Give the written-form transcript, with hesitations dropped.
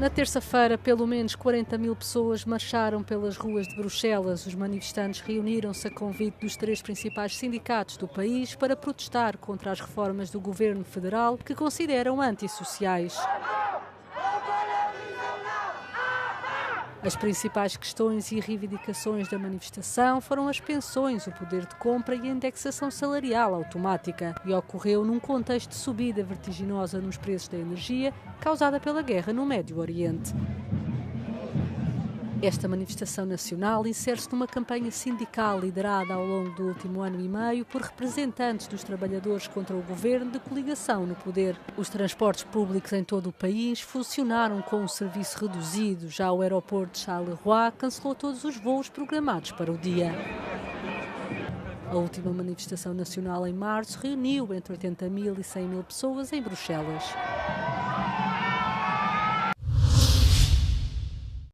Na terça-feira, pelo menos 40 mil pessoas marcharam pelas ruas de Bruxelas. Os manifestantes reuniram-se a convite dos 3 principais sindicatos do país para protestar contra as reformas do governo federal que consideram antissociais. As principais questões e reivindicações da manifestação foram as pensões, o poder de compra e a indexação salarial automática. E ocorreu num contexto de subida vertiginosa nos preços da energia, causada pela guerra no Médio Oriente. Esta manifestação nacional insere-se numa campanha sindical liderada ao longo do último ano e meio por representantes dos trabalhadores contra o governo de coligação no poder. Os transportes públicos em todo o país funcionaram com um serviço reduzido. Já o aeroporto de Charleroi cancelou todos os voos programados para o dia. A última manifestação nacional em março reuniu entre 80 mil e 100 mil pessoas em Bruxelas.